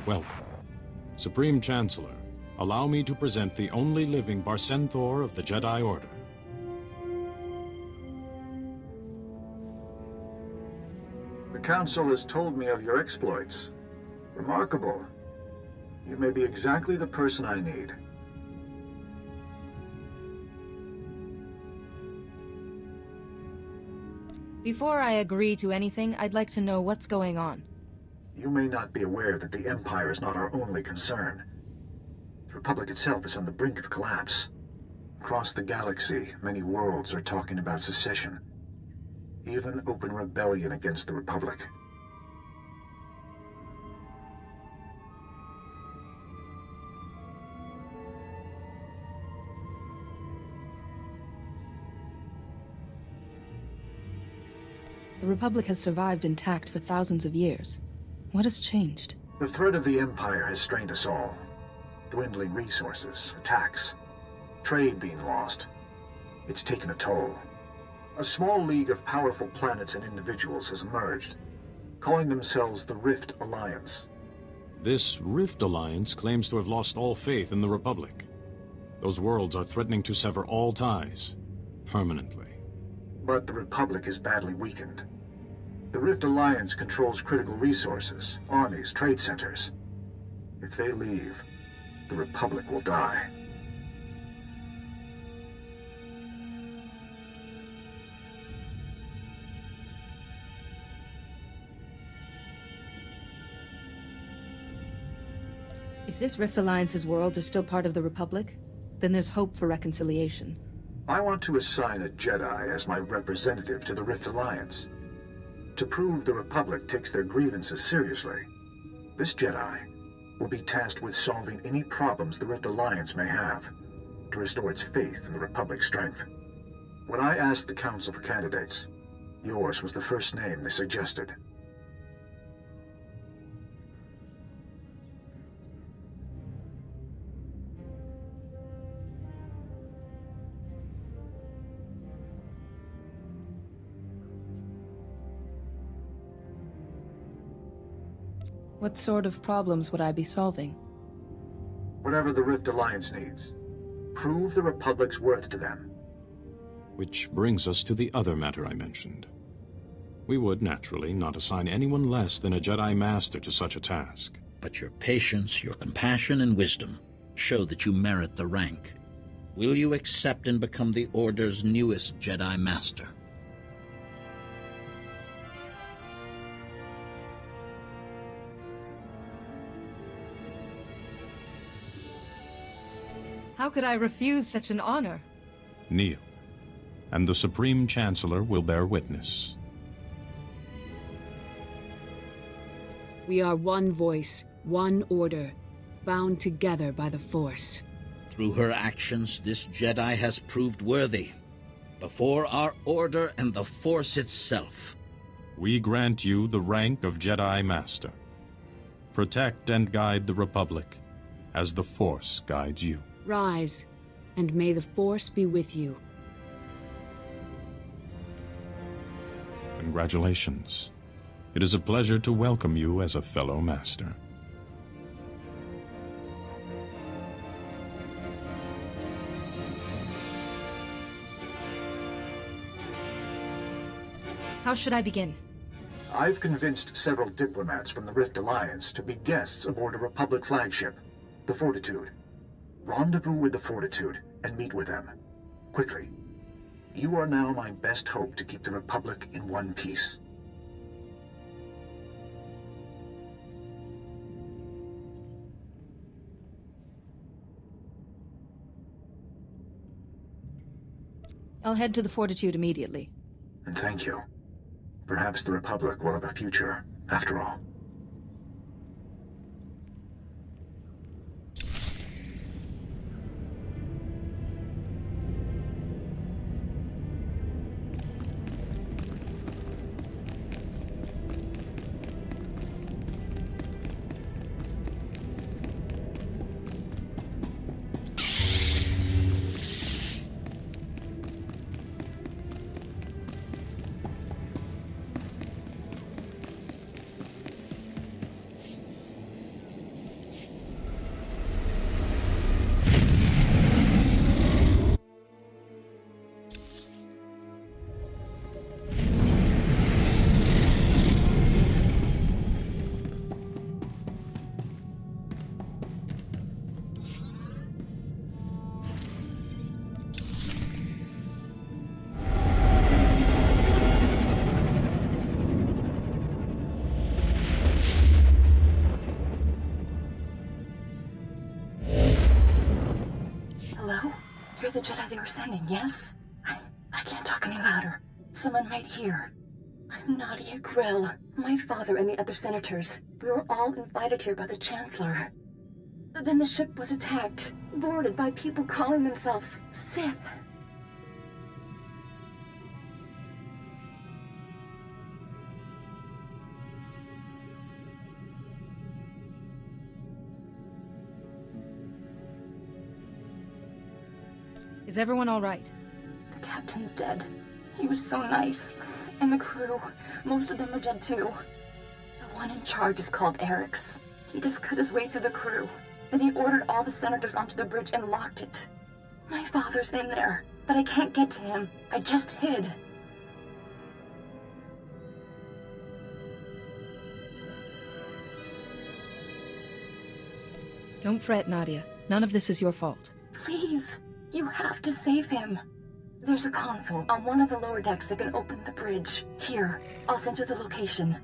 Welcome. Supreme Chancellor, allow me to present the only living barsen thor of the Jedi Order. The Council has told me of your exploits. Remarkable. You may be exactly the person I need. Before I agree to anything, I'd like to know what's going on. You may not be aware that the Empire is not our only concern. The Republic itself is on the brink of collapse. Across the galaxy, many worlds are talking about secession. Even open rebellion against the Republic. The Republic has survived intact for thousands of years. What has changed? The threat of the Empire has strained us all. Dwindling resources, attacks, trade being lost. It's taken a toll. A small league of powerful planets and individuals has emerged, calling themselves the Rift Alliance. This Rift Alliance claims to have lost all faith in the Republic. Those worlds are threatening to sever all ties, permanently. But the Republic is badly weakened. The Rift Alliance controls critical resources, armies, trade centers. If they leave, the Republic will die. If this Rift Alliance's worlds are still part of the Republic, then there's hope for reconciliation. I want to assign a Jedi as my representative to the Rift Alliance. To prove the Republic takes their grievances seriously, this Jedi will be tasked with solving any problems the Rift Alliance may have, to restore its faith in the Republic's strength. When I asked the Council for candidates, yours was the first name they suggested. What sort of problems would I be solving? Whatever the Rift Alliance needs. Prove the Republic's worth to them. Which brings us to the other matter I mentioned. We would, naturally, not assign anyone less than a Jedi Master to such a task. But your patience, your compassion, and wisdom show that you merit the rank. Will you accept and become the Order's newest Jedi Master? How could I refuse such an honor? Kneel, and the Supreme Chancellor will bear witness. We are one voice, one order, bound together by the Force. Through her actions, this Jedi has proved worthy. Before our Order and the Force itself. We grant you the rank of Jedi Master. Protect and guide the Republic, as the Force guides you. Rise, and may the Force be with you. Congratulations. It is a pleasure to welcome you as a fellow Master. How should I begin? I've convinced several diplomats from the Rift Alliance to be guests aboard a Republic flagship, the Fortitude. Rendezvous with the Fortitude and meet with them. Quickly. You are now my best hope to keep the Republic in one piece. I'll head to the Fortitude immediately. And thank you. Perhaps the Republic will have a future, after all. the Jedi they were sending, yes? I can't talk any louder. Someone might hear. I'm Nadia Grill. My father and the other senators. We were all invited here by the Chancellor. Then the ship was attacked, boarded by people calling themselves Sith. Is everyone all right? The captain's dead. He was so nice. And the crew, most of them are dead too. The one in charge is called Eric's. He just cut his way through the crew. Then he ordered all the senators onto the bridge and locked it. My father's in there, but I can't get to him. I just hid. Don't fret, Nadia. None of this is your fault. Please, you have to save him. There's a console on one of the lower decks that can open the bridge. Here, I'll send you the location.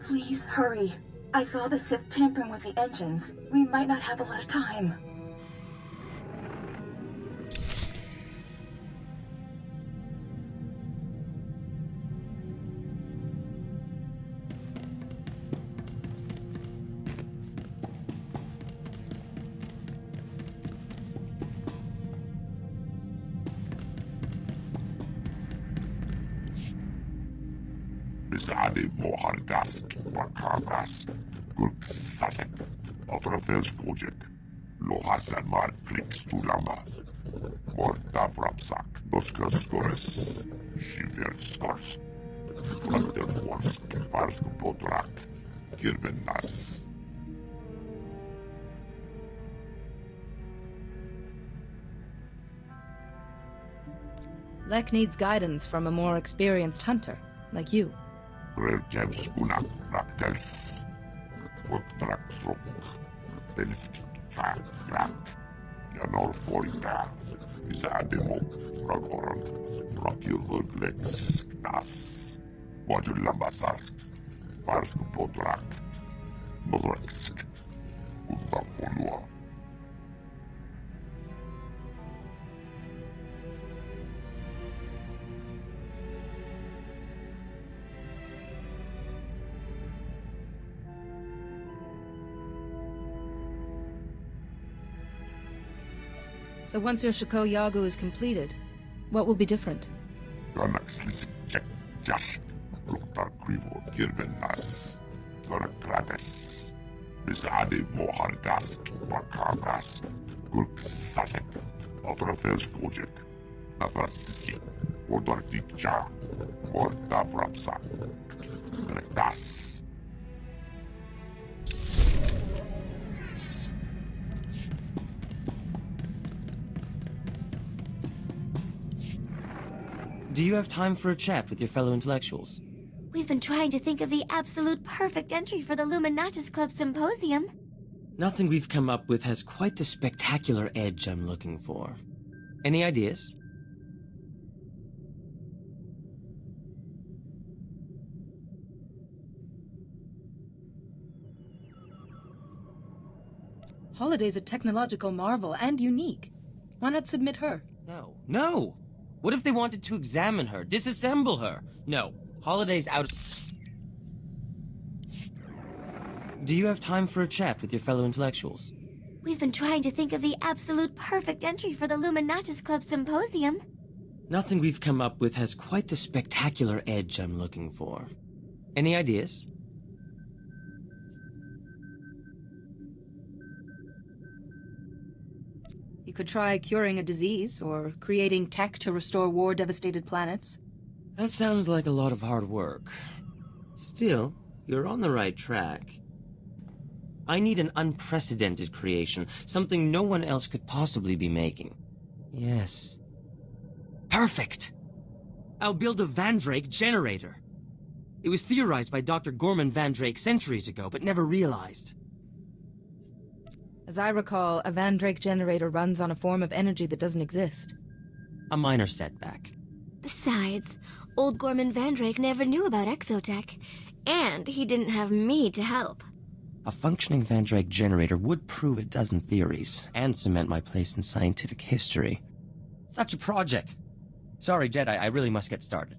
Please hurry. I saw the Sith tampering with the engines. We might not have a lot of time. Misade mohargas, bakavas, gurksasek, otrafelskodjek, lohasan mar kliks tulama, morta vrapsak, doskaskores, shiverskors, branderworsk, parskupotrak, kirbenas. Lek needs guidance from a more experienced hunter, like you. Relkevskunak raktels, Vottraksrok, Telskika, Rak, Janorforika, Isademo, Ragorant, Rakilurglex, Nas, Vajulambasarsk, Parskupotrak, Modraksk, Uttakolua. So once your Shako Yagu is completed, what will be different? Ganaxlis check Jash, Luktar Krivo, Kirbenas, Gorakrates, Misade Mohargas, Bakavas, Gurksasek, Otrafelskodjek, Navrasisi, Vodortikja, Morta Vrapsak, Rektas. Do you have time for a chat with your fellow intellectuals? We've been trying to think of the absolute perfect entry for the Luminatus Club Symposium. Nothing we've come up with has quite the spectacular edge I'm looking for. Any ideas? Holiday's a technological marvel and unique. Why not submit her? No. No! What if they wanted to examine her, disassemble her? No. Holiday's out. Do you have time for a chat with your fellow intellectuals? We've been trying to think of the absolute perfect entry for the Luminatus Club Symposium. Nothing we've come up with has quite the spectacular edge I'm looking for. Any ideas? You could try curing a disease, or creating tech to restore war-devastated planets. That sounds like a lot of hard work. Still, you're on the right track. I need an unprecedented creation, something no one else could possibly be making. Yes. Perfect! I'll build a Vandrake generator. It was theorized by Dr. Gorman Vandrake centuries ago, but never realized. As I recall, a Vandrake generator runs on a form of energy that doesn't exist. A minor setback. Besides, old Gorman Vandrake never knew about exotech, and he didn't have me to help. A functioning Vandrake generator would prove a dozen theories, and cement my place in scientific history. Such a project. Sorry, Jedi, I really must get started.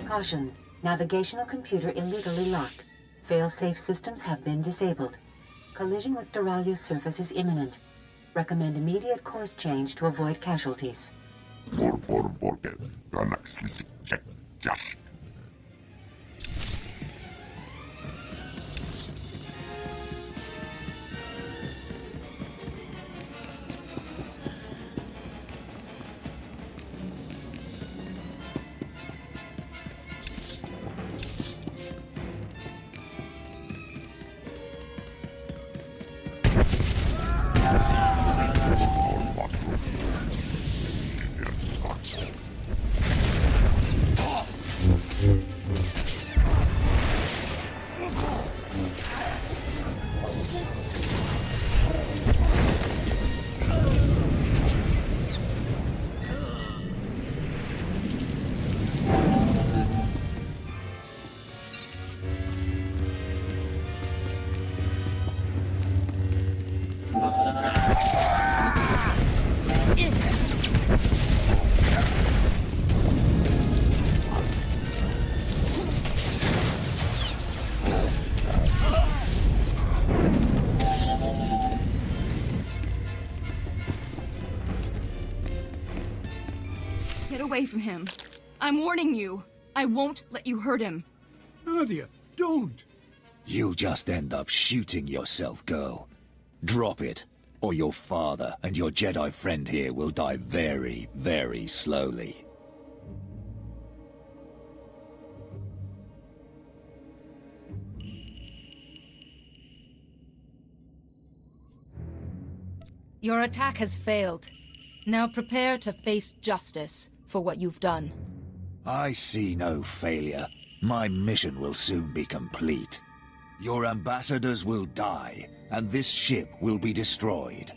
Caution. Navigational computer illegally locked. Fail-safe systems have been disabled. Collision with Duralia's surface is imminent. Recommend immediate course change to avoid casualties. Get away from him. I'm warning you. I won't let you hurt him. Nadia, don't! You'll just end up shooting yourself, girl. Drop it, or your father and your Jedi friend here will die very, very slowly. Your attack has failed. Now prepare to face justice for what you've done. I see no failure. My mission will soon be complete. Your ambassadors will die, and this ship will be destroyed.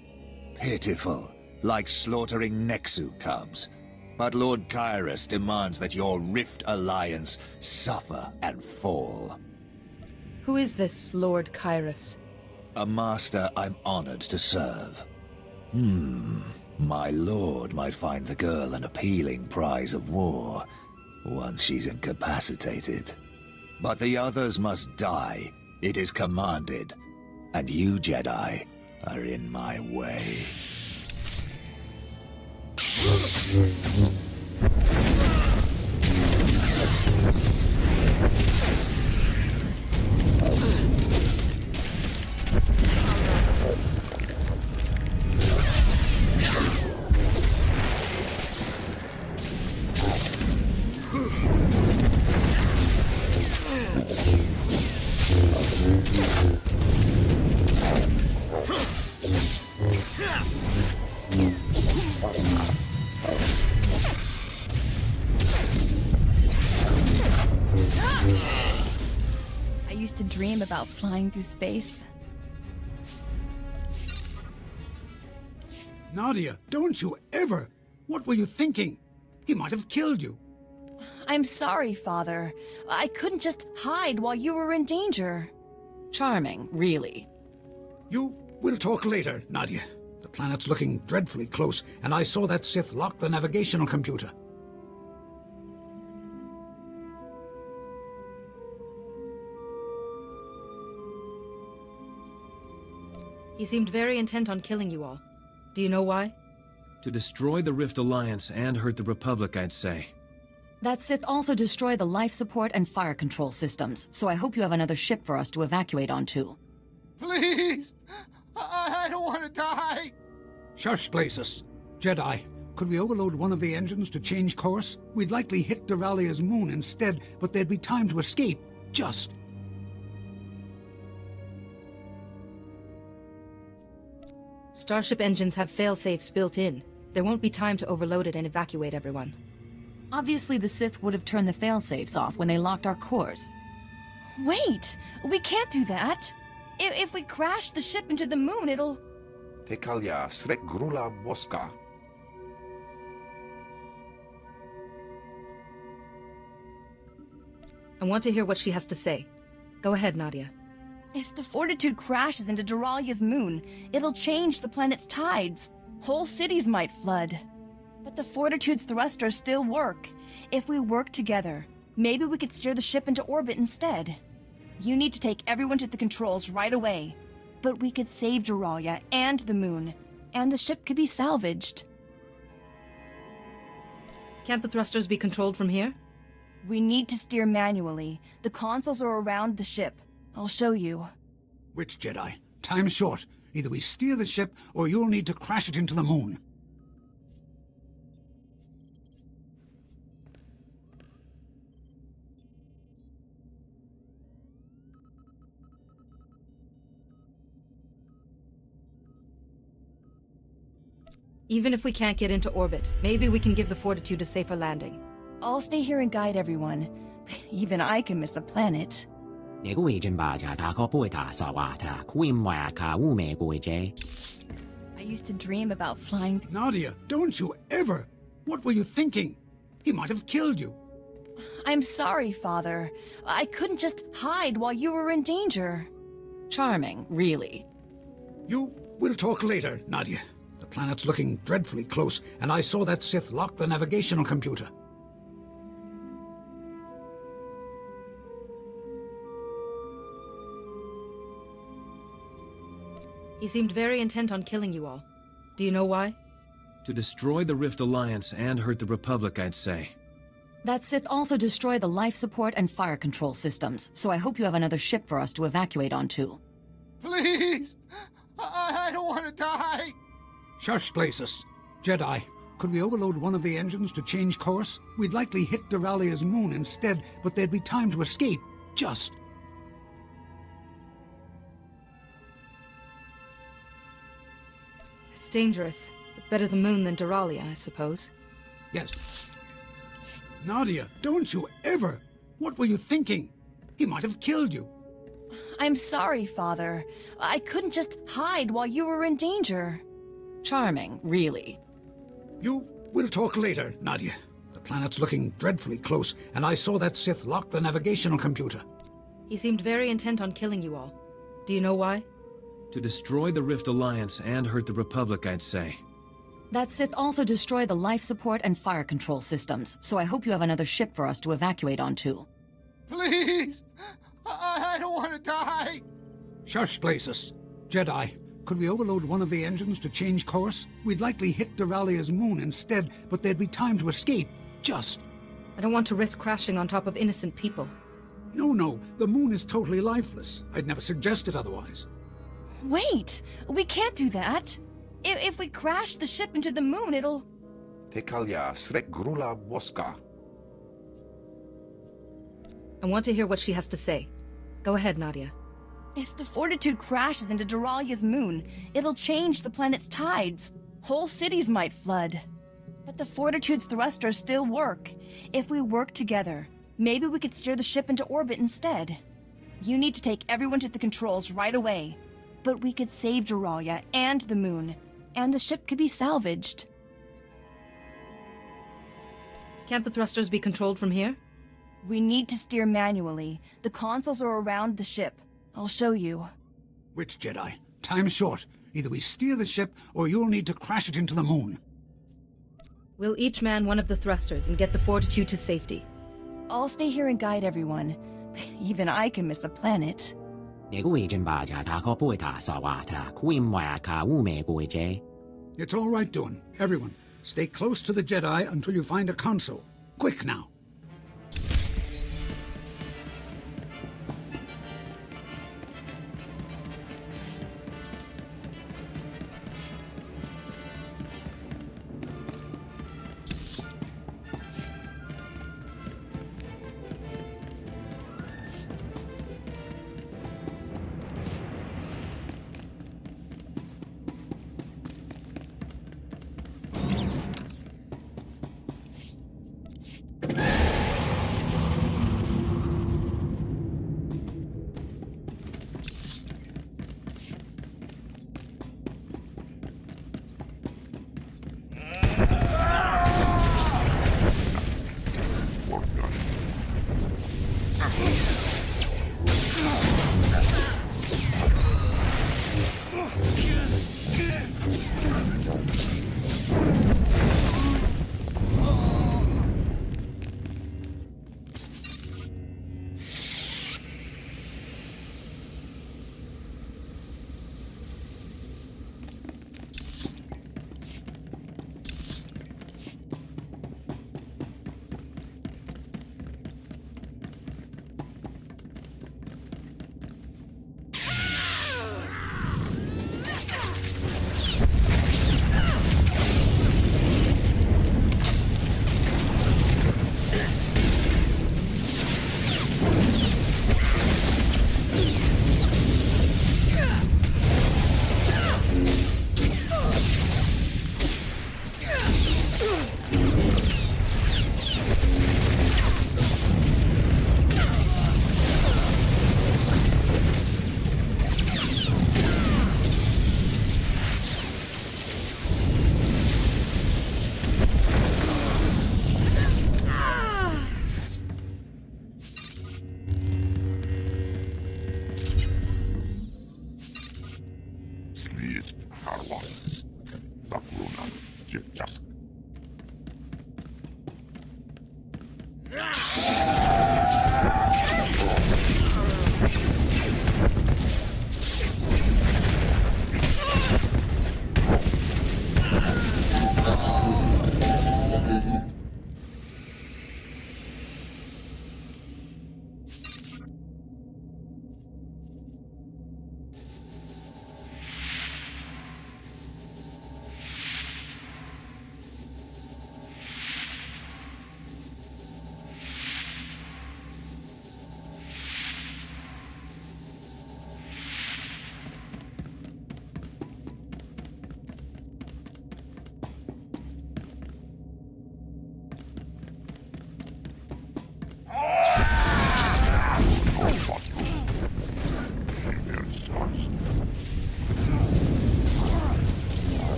Pitiful, like slaughtering Nexu cubs. But Lord Kyrus demands that your Rift Alliance suffer and fall. Who is this Lord Kyrus? A master I'm honored to serve. My lord might find the girl an appealing prize of war, once she's incapacitated. But the others must die. It is commanded. And you, Jedi, are in my way. I used to dream about flying through space. Nadia, don't you ever! What were you thinking? He might have killed you. I'm sorry, Father. I couldn't just hide while you were in danger. Charming, really. You will talk later, Nadia. The planet's looking dreadfully close, and I saw that Sith lock the navigational computer. He seemed very intent on killing you all. Do you know why? To destroy the Rift Alliance and hurt the Republic, I'd say. That Sith also destroyed the life support and fire control systems, so I hope you have another ship for us to evacuate onto. Please! I don't want to die! Shush, Places. Jedi, could we overload one of the engines to change course? We'd likely hit Duralia's moon instead, but there'd be time to escape. Just. Starship engines have fail-safes built in. There won't be time to overload it and evacuate everyone. Obviously the Sith would have turned the failsafes off when they locked our course. Wait! We can't do that! If we crash the ship into the moon, it'll... Tekalia srek grula boska. I want to hear what she has to say. Go ahead, Nadia. If the Fortitude crashes into Duralia's moon, it'll change the planet's tides. Whole cities might flood. But the Fortitude's thrusters still work. If we work together, Maybe we could steer the ship into orbit instead. You need to take everyone to the controls right away. But we could save Duralia and the moon, and the ship could be salvaged. Can't the thrusters be controlled from here? We need to steer manually. The consoles are around the ship. I'll show you. Which Jedi? Time's short. Either we steer the ship, or you'll need to crash it into the moon. Even if we can't get into orbit, maybe we can give the Fortitude a safer landing. I'll stay here and guide everyone. Even I can miss a planet. I used to dream about flying. Nadia, don't you ever! What were you thinking? He might have killed you. I'm sorry, Father. I couldn't just hide while you were in danger. Charming, really. We'll talk later, Nadia. The planet's looking dreadfully close, and I saw that Sith lock the navigational computer. He seemed very intent on killing you all. Do you know why? To destroy the Rift Alliance and hurt the Republic, I'd say. That Sith also destroyed the life support and fire control systems, so I hope you have another ship for us to evacuate onto. Please! I don't want to die! Shush, Places. Jedi, could we overload one of the engines to change course? We'd likely hit Duralia's moon instead, but there'd be time to escape. Just. It's dangerous, but better the moon than Duralia, I suppose. Yes. Nadia, don't you ever! What were you thinking? He might have killed you. I'm sorry, Father. I couldn't just hide while you were in danger. Charming, really. We'll talk later, Nadia. The planet's looking dreadfully close, and I saw that Sith lock the navigational computer. He seemed very intent on killing you all. Do you know why? To destroy the Rift Alliance and hurt the Republic, I'd say. That Sith also destroyed the life support and fire control systems, so I hope you have another ship for us to evacuate onto. Please! I don't want to die! Shush, Places. Jedi, could we overload one of the engines to change course? We'd likely hit Duralia's moon instead, but there'd be time to escape. Just. I don't want to risk crashing on top of innocent people. No. The moon is totally lifeless. I'd never suggested otherwise. Wait! We can't do that! If we crash the ship into the moon, it'll... I want to hear what she has to say. Go ahead, Nadia. If the Fortitude crashes into Duralia's moon, it'll change the planet's tides. Whole cities might flood. But the Fortitude's thrusters still work. If we work together, maybe we could steer the ship into orbit instead. You need to take everyone to the controls right away. But we could save Duralia and the moon, and the ship could be salvaged. Can't the thrusters be controlled from here? We need to steer manually. The consoles are around the ship. I'll show you. Which Jedi? Time's short. Either we steer the ship, or you'll need to crash it into the moon. We'll each man one of the thrusters and get the Fortitude to safety. I'll stay here and guide everyone. Even I can miss a planet. It's all right, Dawn. Everyone, stay close to the Jedi until you find a console. Quick now.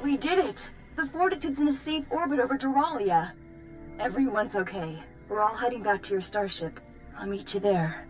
We did it! The Fortitude's in a safe orbit over Duralia. Everyone's okay. We're all heading back to your starship. I'll meet you there.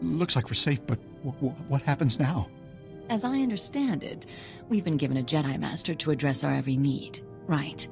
Looks like we're safe, but what happens now? As I understand it, we've been given a Jedi Master to address our every need, right?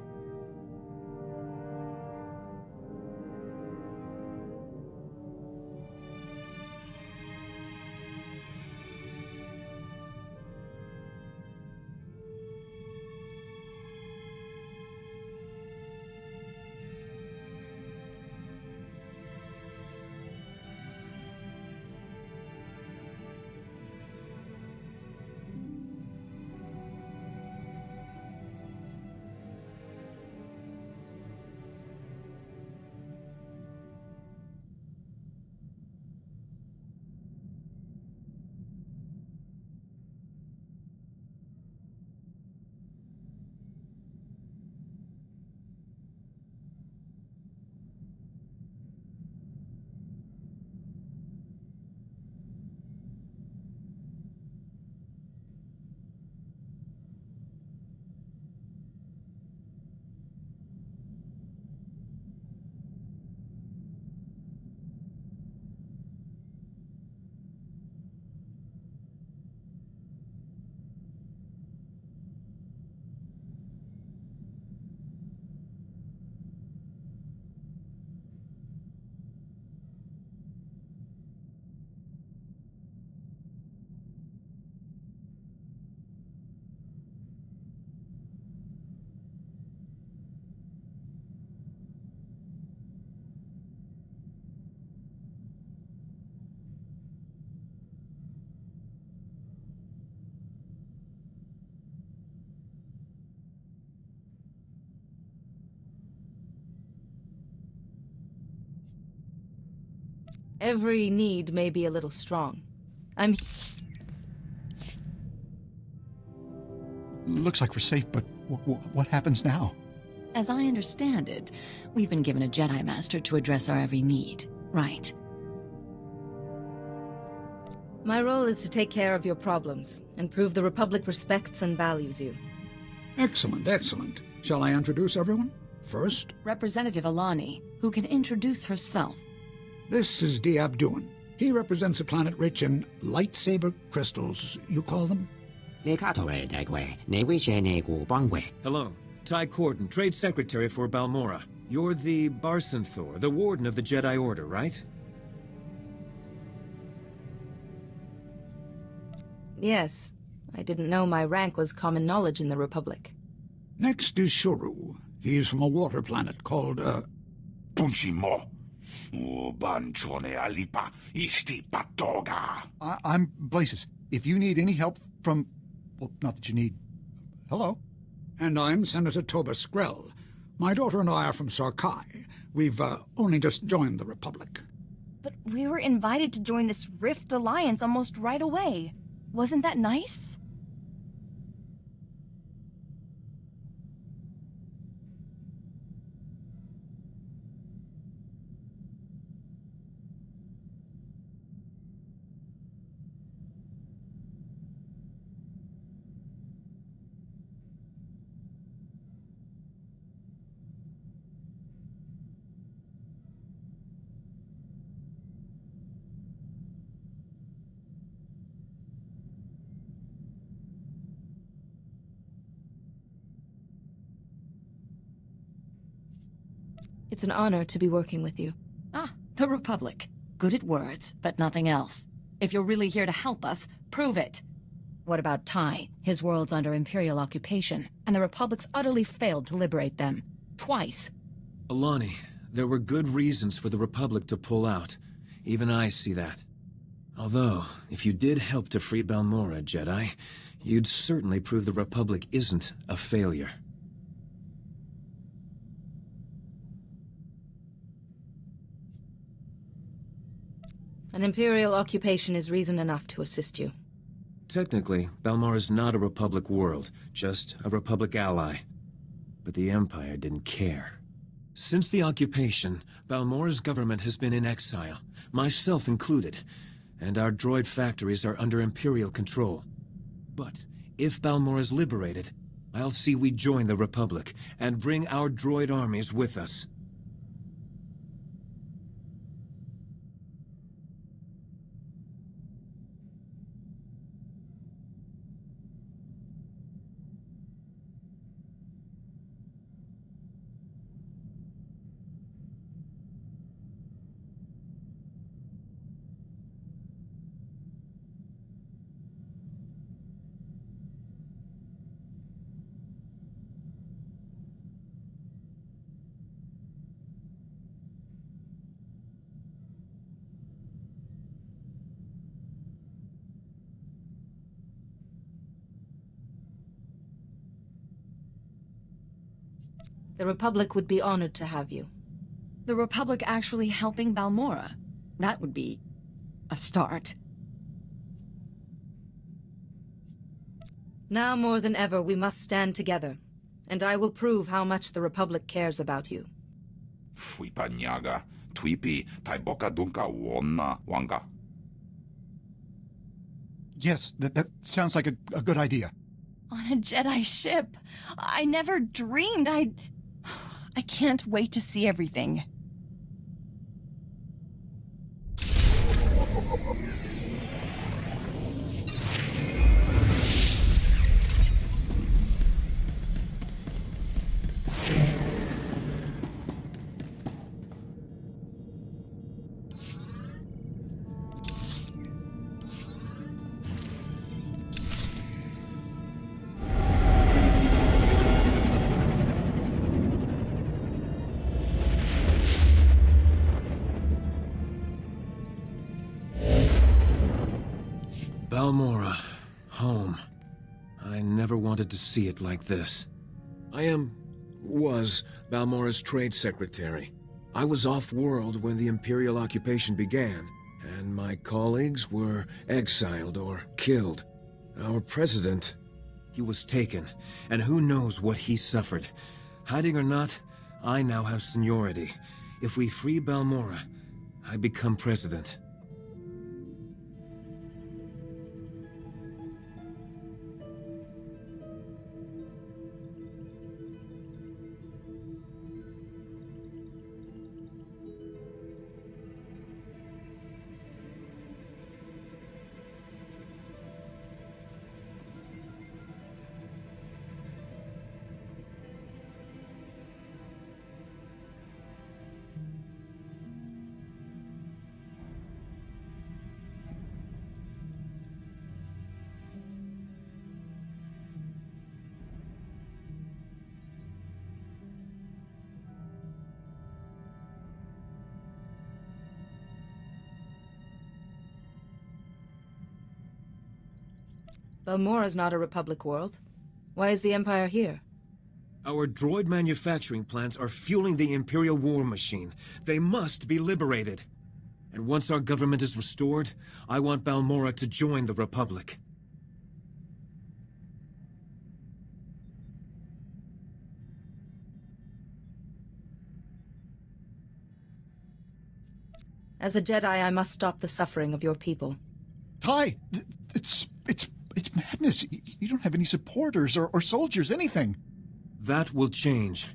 Every need may be a little strong. Looks like we're safe, but what happens now? As I understand it, we've been given a Jedi Master to address our every need, right? My role is to take care of your problems, and prove the Republic respects and values you. Excellent, excellent. Shall I introduce everyone? First, Representative Alani, who can introduce herself. this is Diabduan. He represents a planet rich in lightsaber crystals, you call them? Hello. Ty Corden, Trade Secretary for Balmorra. You're the Barsen Thor, the Warden of the Jedi Order, right? Yes. I didn't know my rank was common knowledge in the Republic. Next is Shuru. He's from a water planet called, Punchimo. Banchone alipa isti patoga. I'm Blasis. If you need any help from... Well, not that you need... Hello? And I'm Senator Toba Skrell. My daughter and I are from Sarkai. We've only just joined the Republic. But we were invited to join this Rift Alliance almost right away. Wasn't that nice? It's an honor to be working with you. Ah, the Republic. Good at words, but nothing else. If you're really here to help us, prove it. What about Ty? His world's under Imperial occupation, and the Republic's utterly failed to liberate them. Twice. Alani, there were good reasons for the Republic to pull out. Even I see that. Although, if you did help to free Balmorra, Jedi, you'd certainly prove the Republic isn't a failure. An Imperial occupation is reason enough to assist you. Technically, Balmorra's not a Republic world, just a Republic ally. But the Empire didn't care. Since the occupation, Balmorra's government has been in exile, myself included, and our droid factories are under Imperial control. But if Balmorra's liberated, I'll see we join the Republic, and bring our droid armies with us. The Republic would be honored to have you. The Republic actually helping Balmorra? That would be a start. Now more than ever, we must stand together, and I will prove how much the Republic cares about you. Fuipanyaga, Twipi, Taiboka Dunka Wonna, Wanga. Yes, that sounds like a good idea. On a Jedi ship. I never dreamed I'd... I can't wait to see everything. Balmorra, home. I never wanted to see it like this. I was Balmorra's trade secretary. I was off-world when the Imperial occupation began, and my colleagues were exiled or killed. Our president, he was taken, and who knows what he suffered. Hiding or not, I now have seniority. If we free Balmorra, I become president. Balmorra's not a Republic world. Why is the Empire here? Our droid manufacturing plants are fueling the Imperial war machine. They must be liberated. And once our government is restored, I want Balmorra to join the Republic. As a Jedi, I must stop the suffering of your people. Ty, it's madness. You don't have any supporters or soldiers, anything. That will change.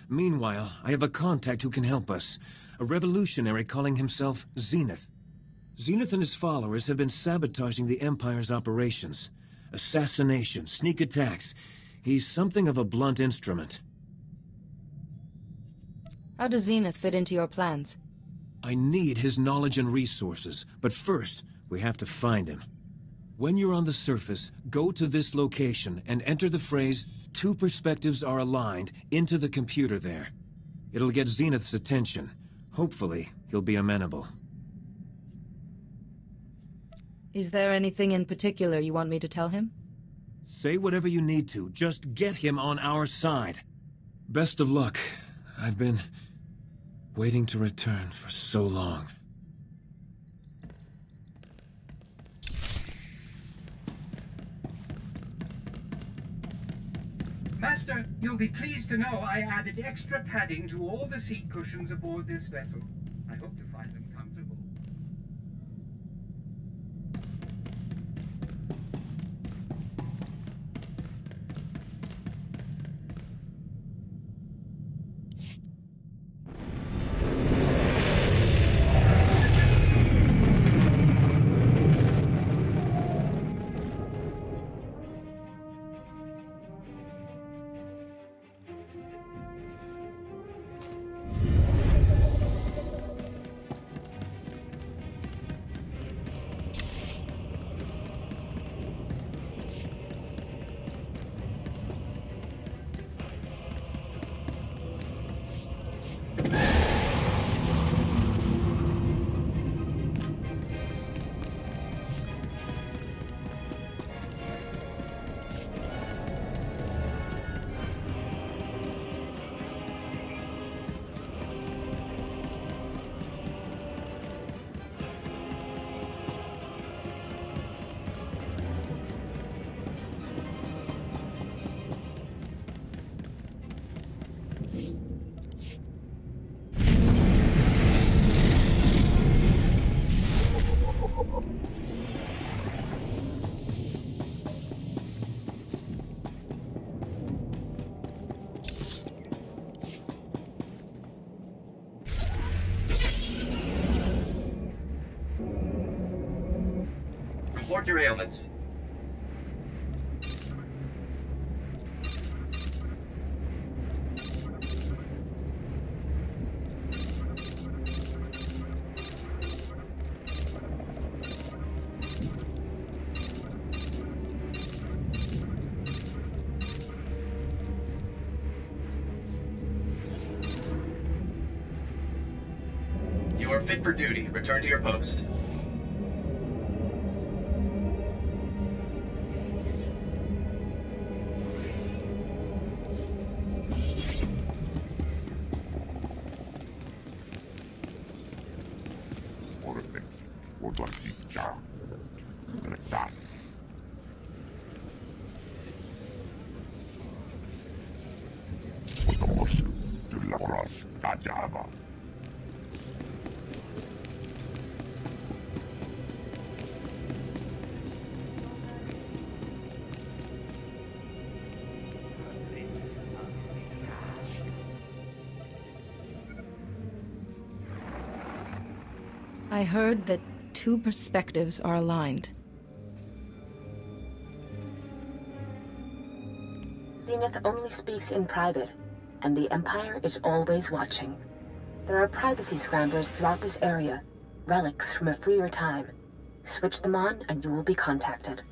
Meanwhile, I have a contact who can help us. A revolutionary calling himself Zenith. Zenith and his followers have been sabotaging the Empire's operations. Assassination, sneak attacks. He's something of a blunt instrument. How does Zenith fit into your plans? I need his knowledge and resources, but first, we have to find him. When you're on the surface, go to this location and enter the phrase, "Two perspectives are aligned," into the computer there. It'll get Zenith's attention. Hopefully, he'll be amenable. Is there anything in particular you want me to tell him? Say whatever you need to. Just get him on our side. Best of luck. I've been waiting to return for so long. Master, you'll be pleased to know I added extra padding to all the seat cushions aboard this vessel. I hope you find them comfortable. report your ailments. You are fit for duty. Return to your post. I heard that two perspectives are aligned. Zenith only speaks in private, and the Empire is always watching. There are privacy scramblers throughout this area, relics from a freer time. Switch them on and you will be contacted.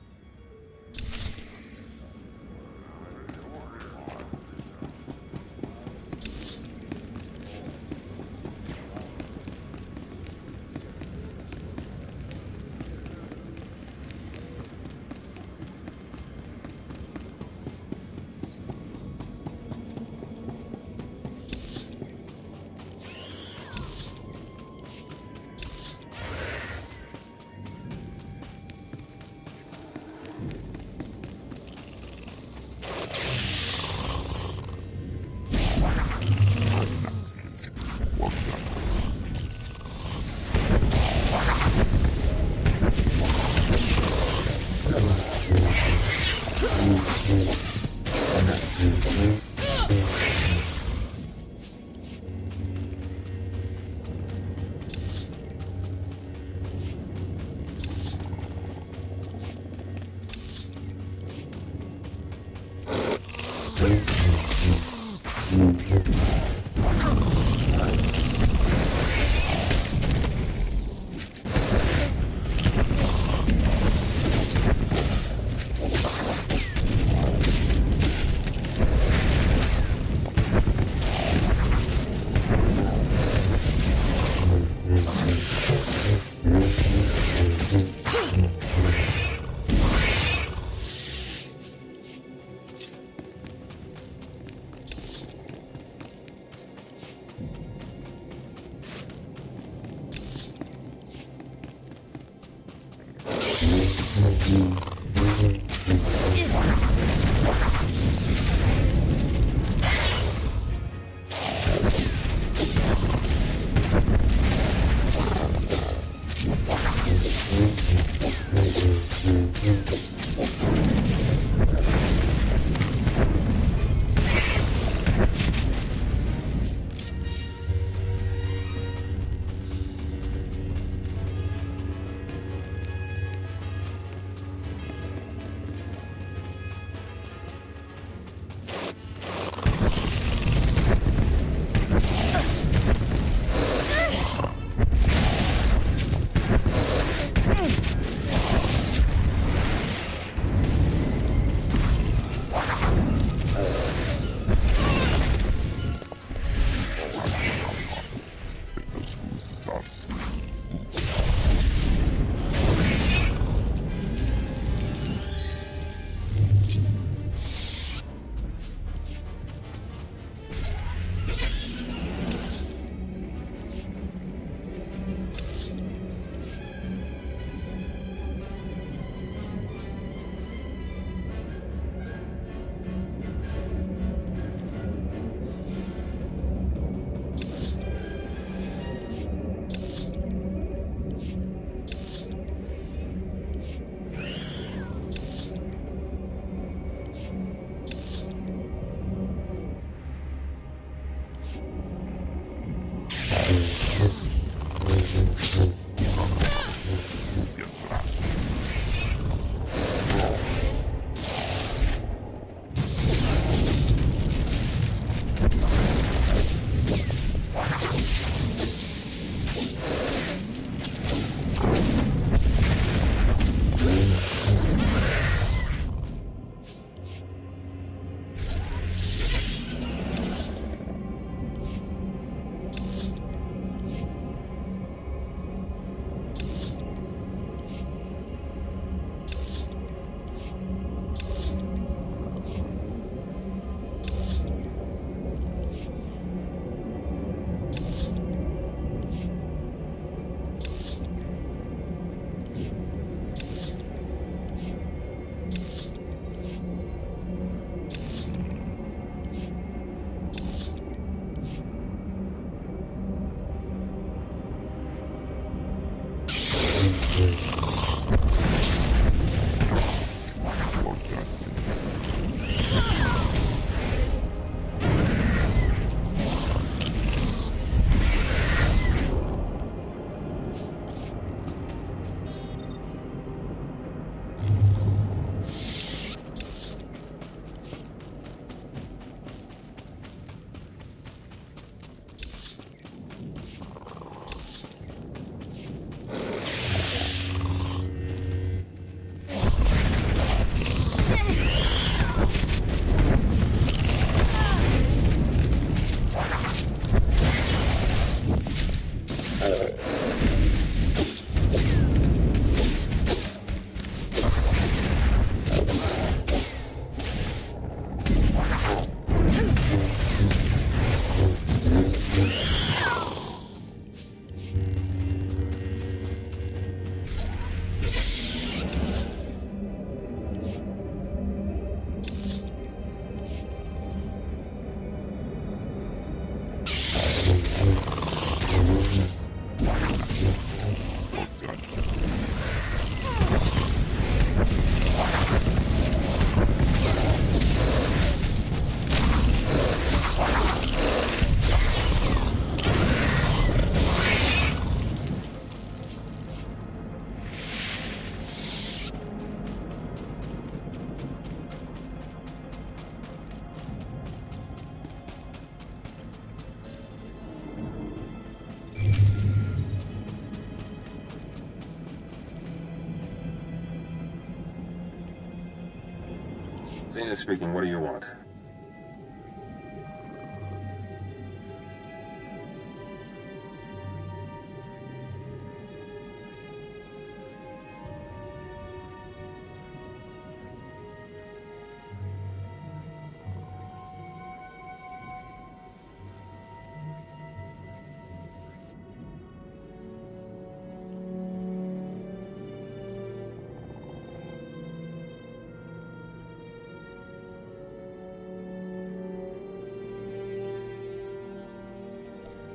Zenith speaking, what do you want?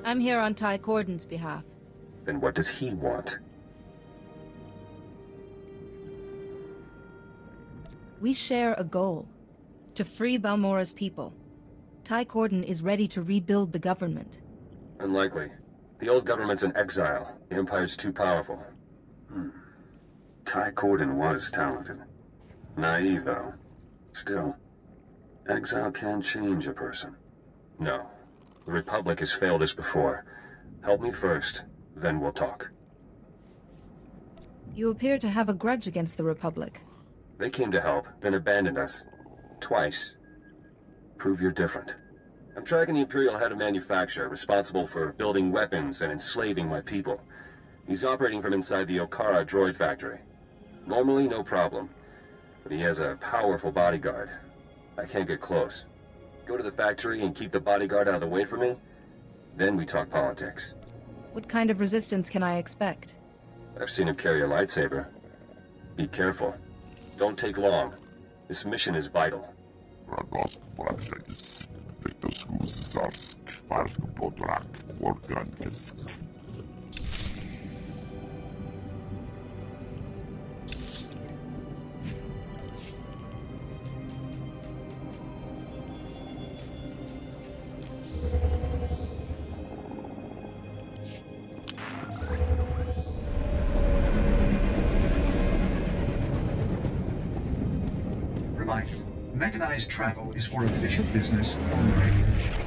I'm here on Ty Corden's behalf. Then what does he want? We share a goal. To free Balmorra's people. Ty Corden is ready to rebuild the government. Unlikely. The old government's in exile. The Empire's too powerful. Ty Corden was talented. Naive, though. Still, exile can change a person. No. The Republic has failed us before. Help me first, then we'll talk. You appear to have a grudge against the Republic. They came to help, then abandoned us. Twice. Prove you're different. I'm tracking the Imperial head of manufacture, responsible for building weapons and enslaving my people. He's operating from inside the Okara droid factory. Normally, no problem. But he has a powerful bodyguard. I can't get close. Go to the factory and keep the bodyguard out of the way for me? Then we talk politics. What kind of resistance can I expect? I've seen him carry a lightsaber. Be careful. Don't take long. This mission is vital. Reminder, mechanized travel is for official business only.